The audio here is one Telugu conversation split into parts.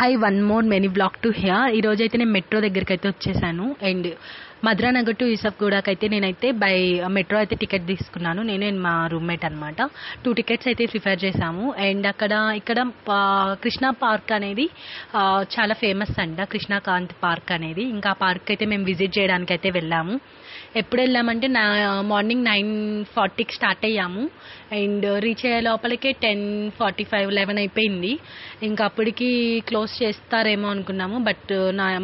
Hi one more many blog to hear. ఈరోజు అయితే నేను మెట్రో దగ్గరికి అయితే వచ్చేసాను. అండ్ మధురా నగర్ టు యూసఫ్గూడకి అయితే నేనైతే బై మెట్రో అయితే టికెట్ తీసుకున్నాను. నేను మా రూమ్మేట్ అనమాట. 2 టికెట్స్ అయితే ప్రిఫర్ చేశాము. అండ్ ఇక్కడ కృష్ణా పార్క్ అనేది చాలా ఫేమస్ అంట, కృష్ణాకాంత్ పార్క్ అనేది. ఇంకా ఆ పార్క్ అయితే మేము విజిట్ చేయడానికి అయితే వెళ్ళాము. ఎప్పుడు వెళ్ళామంటే మార్నింగ్ 9:40కి స్టార్ట్ అయ్యాము. అండ్ రీచ్ అయ్యే లోపలికే 10:45, 11 అయిపోయింది. ఇంకా అప్పటికి క్లోజ్ చేస్తారేమో అనుకున్నాము. బట్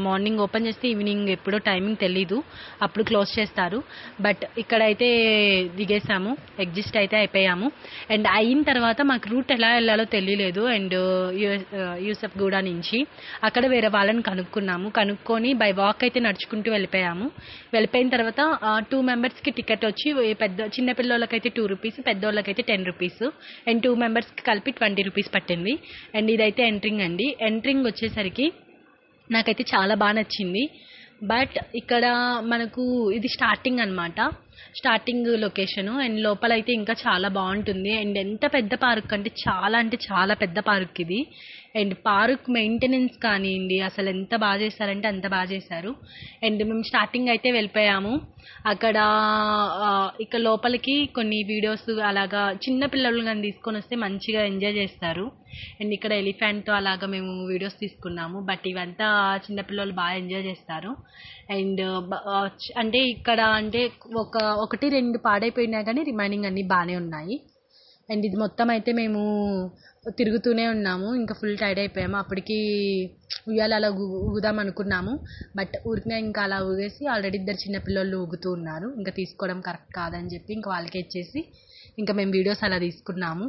మార్నింగ్ ఓపెన్ చేస్తే ఈవినింగ్ ఎప్పుడో టైమింగ్ తెలీదు, అప్పుడు క్లోజ్ చేస్తారు. బట్ ఇక్కడైతే దిగేసాము, ఎగ్జిస్ట్ అయితే అయిపోయాము. అండ్ అయిన తర్వాత మాకు రూట్ ఎలా వెళ్ళాలో తెలియలేదు. అండ్ యూసఫ్గూడ నుంచి అక్కడ వేరే వాళ్ళని కనుక్కొని బై వాక్ అయితే నడుచుకుంటూ వెళ్ళిపోయిన తర్వాత 2 మెంబర్స్కి టికెట్ వచ్చి చిన్న పిల్లలకైతే 2 రూపీస్, పెద్దోళ్ళకైతే 10 రూపీస్. అండ్ 2 మెంబర్స్కి కలిపి 20 రూపీస్ పట్టింది. అండ్ ఇదైతే ఎంట్రింగ్ అండి. ఎంట్రింగ్ వచ్చేసరికి నాకైతే చాలా బాగా నచ్చింది. బట్ ఇక్కడ మనకు ఇది స్టార్టింగ్ అనమాట, స్టార్టింగ్ లొకేషను. అండ్ లోపల అయితే ఇంకా చాలా బాగుంటుంది. అండ్ ఎంత పెద్ద పార్క్ అంటే చాలా పెద్ద పార్క్ ఇది. అండ్ పార్క్ మెయింటెనెన్స్ కానివ్వండి, అసలు ఎంత బాగా చేశారంటే అంత బాగా చేశారు. అండ్ మేము స్టార్టింగ్ అయితే వెళ్ళిపోయాము. అక్కడ ఇక లోపలికి కొన్ని వీడియోస్ అలాగా చిన్న పిల్లలు కానీ తీసుకొని వస్తే మంచిగా ఎంజాయ్ చేస్తారు. అండ్ ఇక్కడ ఎలిఫెంట్తో అలాగా మేము వీడియోస్ తీసుకున్నాము. బట్ ఇవంతా చిన్నపిల్లలు బాగా ఎంజాయ్ చేస్తారు. అండ్ అంటే ఇక్కడ అంటే ఒకటి 2 పాడైపోయినా కానీ రిమైనింగ్ అన్నీ బాగానే ఉన్నాయి. అండ్ ఇది మొత్తం అయితే మేము తిరుగుతూనే ఉన్నాము. ఇంకా ఫుల్ టైర్డ్ అయిపోయాము. అప్పటికి ఉయ్యాల అలా ఊగుదాం అనుకున్నాము. బట్ ఊరికినే ఇంకా అలా ఊగేసి ఆల్రెడీ 2 చిన్నపిల్లలు ఊగుతూ ఉన్నారు. ఇంకా తీసుకోవడం కరెక్ట్ కాదని చెప్పి ఇంకా వాళ్ళకే ఇచ్చేసి ఇంకా మేము వీడియోస్ అలా తీసుకున్నాము.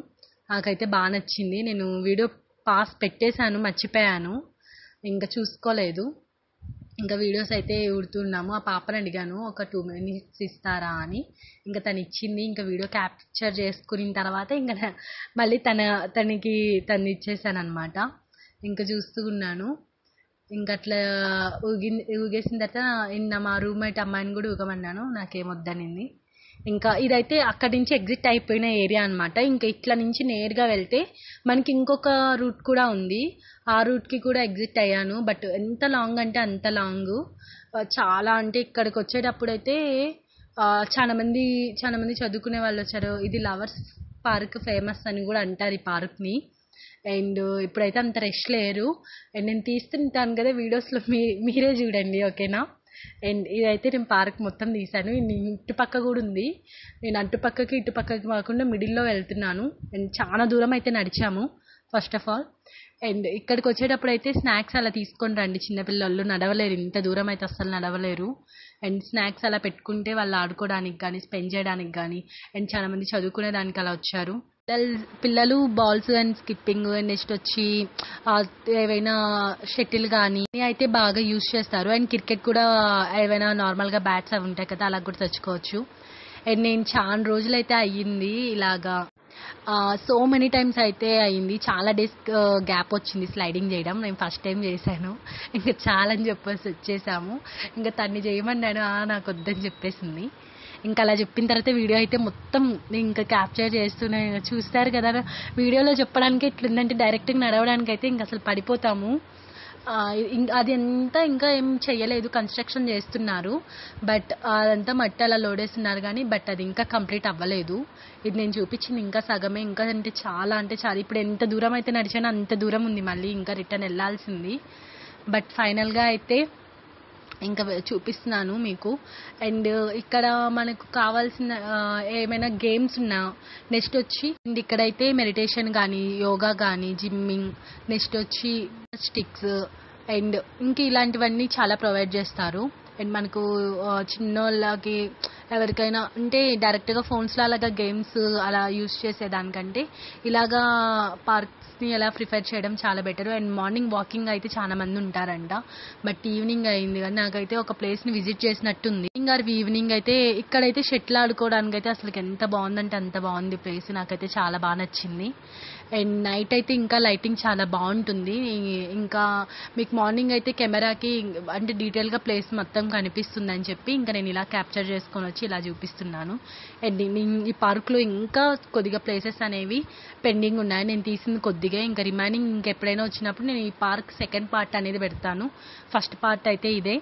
నాకైతే బాగా నచ్చింది. నేను వీడియో పాస్ పెట్టేశాను, మర్చిపోయాను, ఇంకా చూసుకోలేదు. ఇంకా వీడియోస్ అయితే ఊడుతున్నాము. ఆ పాపని అడిగాను ఒక 2 మినిట్స్ ఇస్తారా అని. ఇంకా తను ఇచ్చింది. ఇంకా వీడియో క్యాప్చర్ చేసుకున్న తర్వాత ఇంకా మళ్ళీ తను ఇచ్చేసాను అనమాట. ఇంకా చూస్తూ ఉన్నాను. ఇంకా అట్లా ఊగేసిన తర్వాత మా రూమ్మేట్ అమ్మాయిని కూడా ఊగమన్నాను, నాకేమొద్దనింది. ఇంకా ఇదైతే అక్కడి నుంచి ఎగ్జిట్ అయిపోయిన ఏరియా అనమాట. ఇంకా ఇట్లా నుంచి నేరుగా వెళ్తే మనకి ఇంకొక రూట్ కూడా ఉంది. ఆ రూట్కి కూడా ఎగ్జిట్ అయ్యాను. బట్ ఎంత లాంగ్ అంటే అంత లాంగ్. చాలా అంటే ఇక్కడికి వచ్చేటప్పుడు అయితే చాలా మంది చదువుకునే వాళ్ళు వచ్చారు. ఇది లవర్స్ పార్క్ ఫేమస్ అని కూడా అంటారు ఈ పార్క్ని. అండ్ ఇప్పుడైతే అంత రష్ లేరు. అండ్ నేను తీస్తుంటాను కదా వీడియోస్లో, మీరే చూడండి, ఓకేనా. అండ్ ఇదైతే నేను పార్క్ మొత్తం తీశాను. ఇటుపక్క కూడా ఉంది. నేను అటుపక్కకి ఇటుపక్కకి కాకుండా మిడిల్లో వెళ్తున్నాను. అండ్ చాలా దూరం అయితే నడిచాము ఫస్ట్ ఆఫ్ ఆల్. అండ్ ఇక్కడికి వచ్చేటప్పుడు అయితే స్నాక్స్ అలా తీసుకొని రండి. చిన్నపిల్లలు నడవలేరు, ఇంత దూరం అయితే అస్సలు నడవలేరు. అండ్ స్నాక్స్ అలా పెట్టుకుంటే వాళ్ళు ఆడుకోవడానికి కానీ స్పెండ్ చేయడానికి కానీ, అండ్ చాలా మంది చదువుకునే దానికి అలా వచ్చారు. పిల్లలు balls and skipping and next వచ్చి ఏవైనా షటిల్ కానీ అయితే బాగా యూజ్ చేస్తారు. అండ్ క్రికెట్ కూడా ఏవైనా నార్మల్గా బ్యాట్స్ అవి ఉంటాయి కదా, అలా కూడా తెచ్చుకోవచ్చు. అండ్ నేను చాలా రోజులైతే అయ్యింది ఇలాగా, సో మెనీ టైమ్స్ అయితే అయ్యింది. చాలా డేస్ గ్యాప్ వచ్చింది స్లైడింగ్ చేయడం. నేను ఫస్ట్ టైం చేశాను. ఇంకా చాలా అని చెప్పేసి వచ్చేసాము. ఇంకా తన్ని చేయమన్నాను, నాకు వద్దని చెప్పేసింది. ఇంకా అలా చెప్పిన తర్వాత వీడియో అయితే మొత్తం ఇంకా క్యాప్చర్ చేస్తూనే చూస్తారు కదా. వీడియోలో చెప్పడానికి ఎట్లుందంటే డైరెక్ట్గా నడవడానికి అయితే ఇంకా అసలు పడిపోతాము. అది అంతా ఇంకా ఏం చెయ్యలేదు, కన్స్ట్రక్షన్ చేస్తున్నారు. బట్ అదంతా మట్టి అలా లోడేస్తున్నారు కానీ బట్ అది ఇంకా కంప్లీట్ అవ్వలేదు. ఇది నేను చూపించింది ఇంకా సగమే. ఇంకా అంటే చాలా ఇప్పుడు ఎంత దూరం అయితే నడిచానో అంత దూరం ఉంది, మళ్ళీ ఇంకా రిటర్న్ వెళ్ళాల్సింది. బట్ ఫైనల్గా అయితే ఇంకా చూపిస్తున్నాను మీకు. అండ్ ఇక్కడ మనకు కావాల్సిన ఏమైనా గేమ్స్ ఉన్నా, నెక్స్ట్ వచ్చి ఇక్కడైతే మెడిటేషన్ కానీ యోగా కానీ జిమ్మింగ్, నెక్స్ట్ వచ్చి స్టిక్స్ అండ్ ఇంక ఇలాంటివన్నీ చాలా ప్రొవైడ్ చేస్తారు. అండ్ మనకు చిన్నోళ్ళకి ఎవరికైనా అంటే డైరెక్ట్గా ఫోన్స్లో అలాగా గేమ్స్ అలా యూస్ చేసేదానికంటే ఇలాగా పార్క్స్ని ఎలా ప్రిఫర్ చేయడం చాలా బెటర్. అండ్ మార్నింగ్ వాకింగ్ అయితే చాలా మంది ఉంటారంట. బట్ ఈవినింగ్ అయింది కానీ నాకైతే ఒక ప్లేస్ని విజిట్ చేసినట్టుంది. ఇంకా ఈవినింగ్ అయితే ఇక్కడైతే షటిల్ ఆడుకోవడానికి అయితే అసలు ఎంత బాగుందంటే అంత బాగుంది ప్లేస్. నాకైతే చాలా బాగా నచ్చింది. అండ్ నైట్ అయితే ఇంకా లైటింగ్ చాలా బాగుంటుంది. ఇంకా మీకు మార్నింగ్ అయితే కెమెరాకి అంటే డీటెయిల్గా ప్లేస్ మొత్తం కనిపిస్తుందని చెప్పి ఇంకా నేను ఇలా క్యాప్చర్ చేసుకొని వచ్చి ఇలా చూపిస్తున్నాను. అండ్ ఈ పార్క్లో ఇంకా కొద్దిగా ప్లేసెస్ అనేవి పెండింగ్ ఉన్నాయి. నేను తీసింది కొద్దిగా, ఇంకా రిమైనింగ్ ఇంకెప్పుడైనా వచ్చినప్పుడు నేను ఈ పార్క్ సెకండ్ పార్ట్ అనేది పెడతాను. ఫస్ట్ పార్ట్ అయితే ఇదే.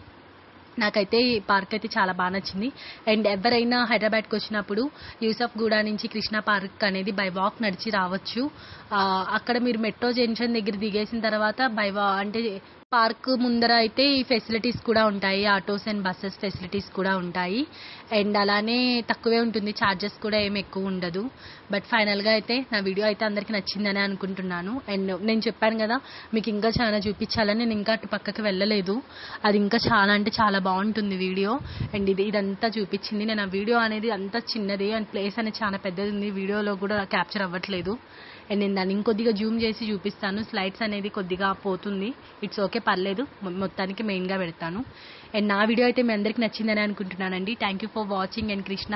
నాకైతే ఈ పార్క్ అయితే చాలా బాగా నచ్చింది. అండ్ ఎవరైనా హైదరాబాద్కి వచ్చినప్పుడు యూసఫ్ గూడ నుంచి కృష్ణా పార్క్ అనేది బై వాక్ నడిచి రావచ్చు. అక్కడ మీరు మెట్రో జంక్షన్ దగ్గర దిగేసిన తర్వాత అంటే పార్క్ ముందర అయితే ఈ ఫెసిలిటీస్ కూడా ఉంటాయి, ఆటోస్ అండ్ బస్సెస్ ఫెసిలిటీస్ కూడా ఉంటాయి. అండ్ అలానే తక్కువే ఉంటుంది, ఛార్జెస్ కూడా ఏమి ఎక్కువ ఉండదు. బట్ ఫైనల్గా అయితే నా వీడియో అయితే అందరికీ నచ్చిందని అనుకుంటున్నాను. అండ్ నేను చెప్పాను కదా మీకు ఇంకా చాలా చూపించాలని, నేను ఇంకా అటు పక్కకి వెళ్ళలేదు. అది ఇంకా చాలా అంటే చాలా బాగుంటుంది వీడియో. అండ్ ఇదంతా చూపించింది. నేను ఆ వీడియో అనేది అంతా చిన్నది అండ్ ప్లేస్ అనేది చాలా పెద్దది ఉంది, వీడియోలో కూడా క్యాప్చర్ అవ్వట్లేదు. అండ్ నేను దాన్ని ఇంకొద్దిగా జూమ్ చేసి చూపిస్తాను. స్లైడ్స్ అనేది కొద్దిగా పోతుంది, ఇట్స్ ఓకే, పర్లేదు, మొత్తానికి మెయిన్గా పెడతాను. అండ్ నా వీడియో అయితే మీ అందరికీ నచ్చిందని అనుకుంటున్నానండి. Thank you for watching. And Krishna